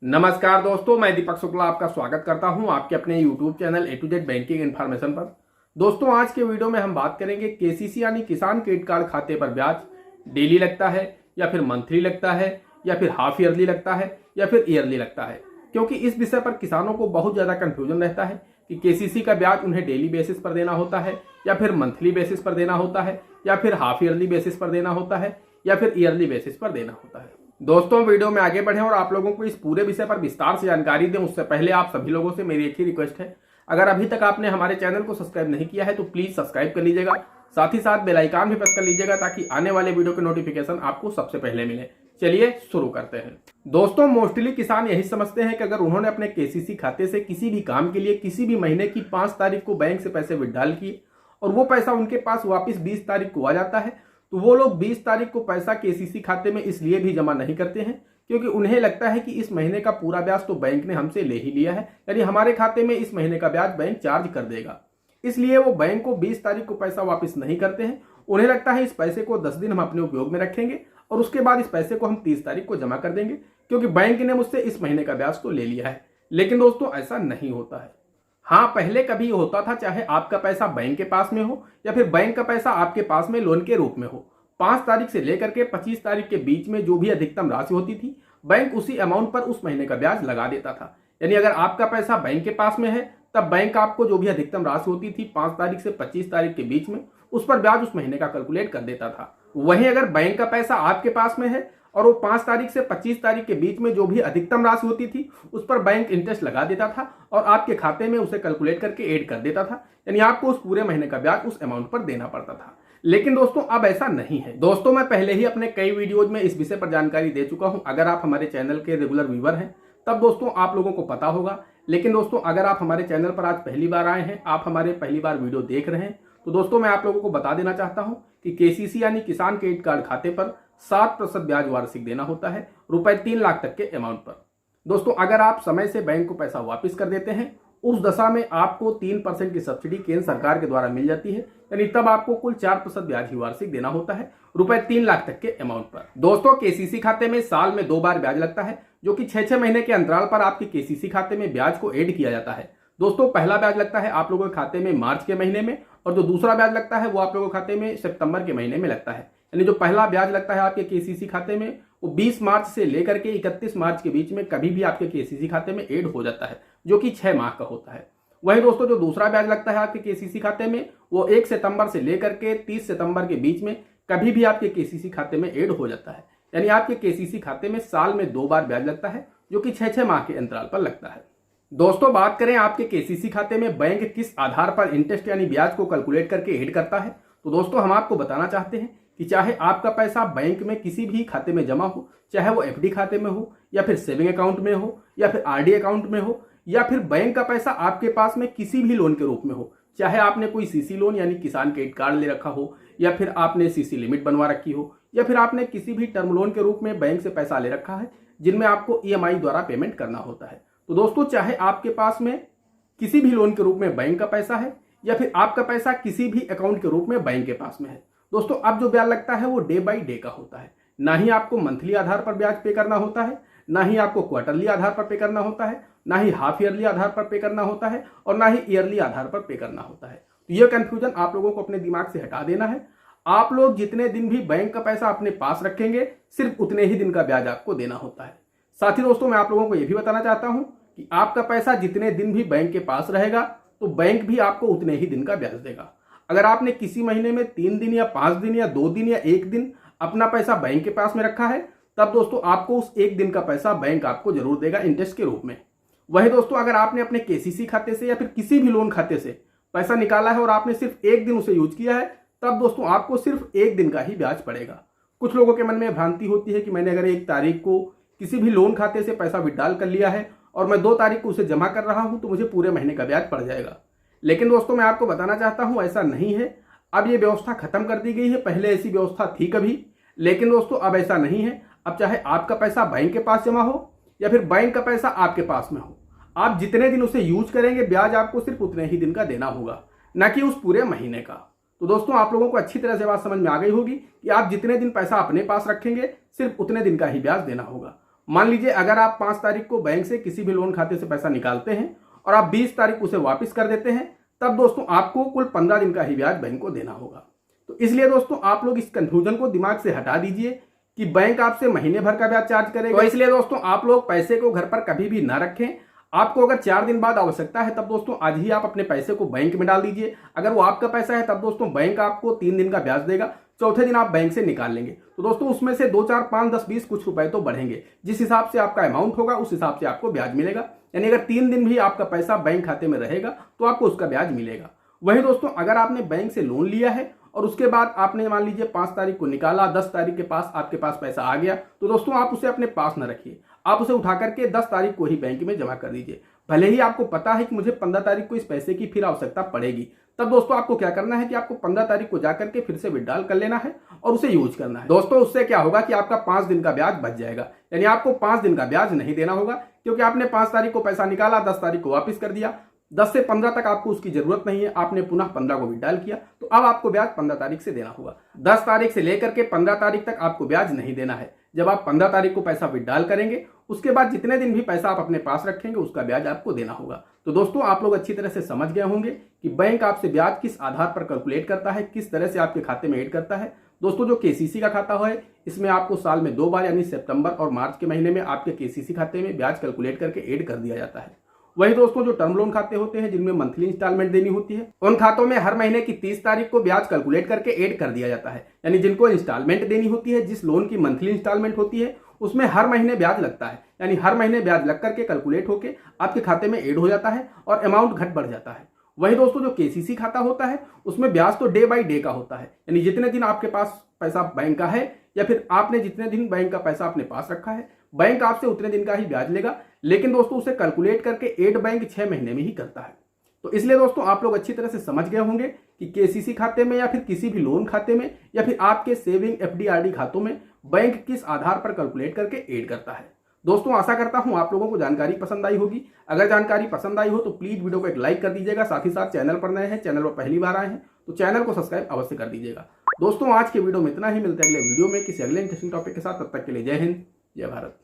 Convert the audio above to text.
नमस्कार दोस्तों, मैं दीपक शुक्ला आपका स्वागत करता हूं आपके अपने YouTube channel A to Z banking information पर। दोस्तों, आज के वीडियो में हम बात करेंगे केसीसी यानी किसान क्रेडिट कार्ड खाते पर ब्याज डेली लगता है या फिर मंथली लगता है या फिर हाफ ईयरली लगता है या फिर ईयरली लगता है। क्योंकि इस विषय पर किसानों को बहुत ज़्यादा कन्फ्यूजन रहता है कि केसीसी का ब्याज उन्हें डेली बेसिस पर देना होता है या फिर मंथली बेसिस पर देना होता है या फिर हाफ ईयरली बेसिस पर देना होता है या फिर ईयरली बेसिस पर देना होता है। दोस्तों, वीडियो में आगे बढ़ें और आप लोगों को इस पूरे विषय पर विस्तार से जानकारी दें उससे पहले आप सभी लोगों से मेरी एक ही रिक्वेस्ट है, अगर अभी तक आपने हमारे चैनल को सब्सक्राइब नहीं किया है तो प्लीज सब्सक्राइब कर लीजिएगा। साथ ही साथ बेल आइकन भी प्रेस कर लीजिएगा ताकि आने वाले वीडियो के नोटिफिकेशन आपको सबसे पहले मिले। चलिए शुरू करते हैं। दोस्तों, मोस्टली किसान यही समझते हैं कि अगर उन्होंने अपने केसीसी खाते से किसी भी काम के लिए किसी भी महीने की 5 तारीख को बैंक से पैसे विड्रॉल किए और वो पैसा उनके पास वापस 20 तारीख को आ जाता है, तो वो लोग 20 तारीख को पैसा केसीसी खाते में इसलिए भी जमा नहीं करते हैं क्योंकि उन्हें लगता है कि इस महीने का पूरा ब्याज तो बैंक ने हमसे ले ही लिया है, यानी हमारे खाते में इस महीने का ब्याज बैंक चार्ज कर देगा। इसलिए वो बैंक को 20 तारीख को पैसा वापस नहीं करते हैं। उन्हें लगता है इस पैसे को 10 दिन हम अपने उपयोग में रखेंगे और उसके बाद इस पैसे को हम 30 तारीख को जमा कर देंगे क्योंकि बैंक ने मुझसे इस महीने का ब्याज तो ले लिया है। लेकिन दोस्तों, ऐसा नहीं होता है। हाँ, पहले कभी होता था, चाहे आपका पैसा बैंक के पास में हो या फिर बैंक का पैसा आपके पास में लोन के रूप में हो, 5 तारीख से लेकर के 25 तारीख के बीच में जो भी अधिकतम राशि होती थी बैंक उसी अमाउंट पर उस महीने का ब्याज लगा देता था। यानी अगर आपका पैसा बैंक के पास में है तब बैंक आपको जो भी अधिकतम राशि होती थी 5 तारीख से 25 तारीख के बीच में उस पर ब्याज उस महीने का कैलकुलेट कर देता था। वहीं अगर बैंक का पैसा आपके पास में है और वो 5 तारीख से 25 तारीख के बीच में जो भी अधिकतम राशि होती थी उस पर बैंक इंटरेस्ट लगा देता था और आपके खाते में उसे कैलकुलेट करके ऐड कर देता था, यानी आपको उस पूरे महीने का ब्याज उस अमाउंट पर देना पड़ता था। लेकिन दोस्तों, अब ऐसा नहीं है। दोस्तों, मैं पहले ही अपने कई वीडियोज में इस विषय पर जानकारी दे चुका हूं। अगर आप हमारे चैनल के रेगुलर व्यूअर हैं तब दोस्तों आप लोगों को पता होगा। लेकिन दोस्तों, अगर आप हमारे चैनल पर आज पहली बार आए हैं, आप हमारे पहली बार वीडियो देख रहे हैं, तो दोस्तों मैं आप लोगों को बता देना चाहता हूं कि केसीसी यानी किसान क्रेडिट कार्ड खाते पर 7% ब्याज वार्षिक देना होता है, रुपए 3 लाख तक के अमाउंट पर। दोस्तों, अगर आप समय से बैंक को पैसा वापस कर देते हैं उस दशा में आपको 3% की सब्सिडी केंद्र सरकार के द्वारा मिल जाती है, यानी तब आपको कुल 4% ब्याज ही वार्षिक देना होता है, रुपए 3 लाख तक के अमाउंट पर। दोस्तों, केसीसी खाते में साल में 2 बार ब्याज लगता है जो कि 6-6 महीने के अंतराल पर आपके केसीसी खाते में ब्याज को ऐड किया जाता है। दोस्तों, पहला ब्याज लगता है आप लोगों के खाते में मार्च के महीने में और जो दूसरा ब्याज लगता है वो आप लोगों के खाते में सितंबर के महीने में लगता है। यानी जो पहला ब्याज लगता है आपके केसीसी खाते में वो 20 मार्च से लेकर के 31 मार्च के बीच में कभी भी आपके केसीसी खाते में ऐड हो जाता है, जो कि 6 माह का होता है। वहीं दोस्तों, जो दूसरा ब्याज लगता है आपके केसीसी खाते में वो 1 सितंबर से लेकर के 30 सितंबर के बीच में कभी भी आपके केसीसी खाते में ऐड हो जाता है। यानी आपके केसीसी खाते में साल में 2 बार ब्याज लगता है जो कि 6-6 माह के अंतराल पर लगता है। दोस्तों, बात करें आपके केसीसी खाते में बैंक किस आधार पर इंटरेस्ट यानी ब्याज को कैलकुलेट करके ऐड करता है, तो दोस्तों हम आपको बताना चाहते हैं कि चाहे आपका पैसा बैंक में किसी भी खाते में जमा हो, चाहे वो एफडी खाते में हो या फिर सेविंग अकाउंट में हो या फिर आरडी अकाउंट में हो या फिर बैंक का पैसा आपके पास में किसी भी लोन के रूप में हो, चाहे आपने कोई सीसी लोन यानी किसान क्रेडिट कार्ड ले रखा हो या फिर आपने सीसी लिमिट बनवा रखी हो या फिर आपने किसी भी टर्म लोन के रूप में बैंक से पैसा ले रखा है जिनमें आपको ईएमआई द्वारा पेमेंट करना होता है, तो दोस्तों चाहे आपके पास में किसी भी लोन के रूप में बैंक का पैसा है या फिर आपका पैसा किसी भी अकाउंट के रूप में बैंक के पास में है, दोस्तों अब जो ब्याज लगता है वो डे बाई डे का होता है। ना ही आपको मंथली आधार पर ब्याज पे करना होता है, ना ही आपको क्वार्टरली आधार पर पे करना होता है, ना ही हाफ ईयरली आधार पर पे करना होता है और ना ही ईयरली आधार पर पे करना होता है। तो ये कंफ्यूजन आप लोगों को अपने दिमाग से हटा देना है। आप लोग जितने दिन भी बैंक का पैसा अपने पास रखेंगे सिर्फ उतने ही दिन का ब्याज आपको देना होता है। साथ ही दोस्तों, मैं आप लोगों को यह भी बताना चाहता हूं कि आपका पैसा जितने दिन भी बैंक के पास रहेगा तो बैंक भी आपको उतने ही दिन का ब्याज देगा। अगर आपने किसी महीने में 3 दिन या 5 दिन या 2 दिन या 1 दिन अपना पैसा बैंक के पास में रखा है तब दोस्तों आपको उस 1 दिन का पैसा बैंक आपको जरूर देगा इंटरेस्ट के रूप में। वही दोस्तों, अगर आपने अपने केसीसी खाते से या फिर किसी भी लोन खाते से पैसा निकाला है और आपने सिर्फ 1 दिन उसे यूज किया है तब दोस्तों आपको सिर्फ 1 दिन का ही ब्याज पड़ेगा। कुछ लोगों के मन में भ्रांति होती है कि मैंने अगर 1 तारीख को किसी भी लोन खाते से पैसा विड्रॉल कर लिया है और मैं 2 तारीख को उसे जमा कर रहा हूं तो मुझे पूरे महीने का ब्याज पड़ जाएगा। लेकिन दोस्तों, मैं आपको बताना चाहता हूं ऐसा नहीं है। अब ये व्यवस्था खत्म कर दी गई है। पहले ऐसी व्यवस्था थी कभी, लेकिन दोस्तों अब ऐसा नहीं है। अब चाहे आपका पैसा बैंक के पास जमा हो या फिर बैंक का पैसा आपके पास में हो, आप जितने दिन उसे यूज करेंगे ब्याज आपको सिर्फ उतने ही दिन का देना होगा, न कि उस पूरे महीने का। तो दोस्तों, आप लोगों को अच्छी तरह से बात समझ में आ गई होगी कि आप जितने दिन पैसा अपने पास रखेंगे सिर्फ उतने दिन का ही ब्याज देना होगा। मान लीजिए अगर आप 5 तारीख को बैंक से किसी भी लोन खाते से पैसा निकालते हैं और आप 20 तारीख उसे वापस कर देते हैं, तब दोस्तों आपको कुल 15 दिन का ही ब्याज बैंक को देना होगा। तो इसलिए दोस्तों आप लोग इस कंफ्यूजन को दिमाग से हटा दीजिए कि बैंक आपसे महीने भर का ब्याज चार्ज करेगा। तो इसलिए दोस्तों आप लोग पैसे को घर पर कभी भी ना रखें। आपको अगर 4 दिन बाद आवश्यकता है तब दोस्तों आज ही आप अपने पैसे को बैंक में डाल दीजिए। अगर वो आपका पैसा है तब दोस्तों बैंक आपको 3 दिन का ब्याज देगा, चौथे दिन आप बैंक से निकाल लेंगे। तो दोस्तों उसमें से 2, 4, 5, 10, 20 कुछ रुपए तो बढ़ेंगे। जिस हिसाब से आपका अमाउंट होगा उस हिसाब से आपको ब्याज मिलेगा। यानी अगर 3 दिन भी आपका पैसा बैंक खाते में रहेगा तो आपको उसका ब्याज मिलेगा। वही दोस्तों अगर आपने बैंक से लोन लिया है और उसके बाद आपने मान लीजिए 5 तारीख को निकाला, 10 तारीख के पास आपके पास पैसा आ गया, तो दोस्तों आप उसे अपने पास न रखिए। आप उसे उठा करके 10 तारीख को ही बैंक में जमा कर दीजिए। भले ही आपको पता है कि मुझे 15 तारीख को इस पैसे की फिर आवश्यकता पड़ेगी, तब दोस्तों आपको क्या करना है कि आपको 15 तारीख को जाकर के फिर से विड्रॉल कर लेना है और उसे यूज करना है। दोस्तों उससे क्या होगा कि आपका 5 दिन का ब्याज बच जाएगा। यानी आपको 5 दिन का ब्याज नहीं देना होगा, क्योंकि आपने 5 तारीख को पैसा निकाला, 10 तारीख को वापस कर दिया, 10 से 15 तक आपको उसकी जरूरत नहीं है, आपने पुनः 15 को विड्रॉल किया, तो अब आपको ब्याज 15 तारीख से देना होगा। 10 तारीख से लेकर के 15 तारीख तक आपको ब्याज नहीं देना है। जब आप 15 तारीख को पैसा विड्रॉल करेंगे उसके बाद जितने दिन भी पैसा आप अपने पास रखेंगे उसका ब्याज आपको देना होगा। तो दोस्तों आप लोग अच्छी तरह से समझ गए होंगे कि बैंक आपसे ब्याज किस आधार पर कैलकुलेट करता है, किस तरह से आपके खाते में ऐड करता है। दोस्तों जो केसीसी का खाता है इसमें आपको साल में 2 बार यानी सितंबर और मार्च के महीने में आपके केसीसी खाते में ब्याज कैलकुलेट करके ऐड कर दिया जाता है। वही दोस्तों जो टर्म लोन खाते होते हैं जिनमें मंथली इंस्टॉलमेंट देनी होती है, उन खातों में हर महीने की 30 तारीख को ब्याज कैलकुलेट करके ऐड कर दिया जाता है। यानी जिनको इंस्टॉलमेंट देनी होती है, जिस लोन की मंथली इंस्टॉलमेंट होती है उसमें हर महीने ब्याज लगता है। यानी हर महीने ब्याज लग करके कैलकुलेट होके आपके खाते में ऐड हो जाता है और अमाउंट घट बढ़ जाता है। वही दोस्तों जो केसीसी खाता होता है उसमें ब्याज तो डे बाई डे का होता है। यानी जितने दिन आपके पास पैसा बैंक का है या फिर आपने जितने दिन बैंक का पैसा अपने पास रखा है, बैंक आपसे उतने दिन का ही ब्याज लेगा। लेकिन दोस्तों उसे कैलकुलेट करके ऐड बैंक 6 महीने में ही करता है। तो इसलिए दोस्तों आप लोग अच्छी तरह से समझ गए होंगे कि केसीसी खाते में या फिर किसी भी लोन खाते में या फिर आपके सेविंग एफडी आरडी खातों में बैंक किस आधार पर कैलकुलेट करके ऐड करता है। दोस्तों आशा करता हूं आप लोगों को जानकारी पसंद आई होगी। अगर जानकारी पसंद आई हो तो प्लीज वीडियो को एक लाइक कर दीजिएगा। साथ ही साथ चैनल पर नए हैं, चैनल पर पहली बार आए हैं तो चैनल को सब्सक्राइब अवश्य कर दीजिएगा। दोस्तों आज के वीडियो में इतना ही। मिलते हैं अगले वीडियो में किसी अगले इंटरेस्टिंग टॉपिक के साथ। तब तक के लिए जय हिंद, जय भारत।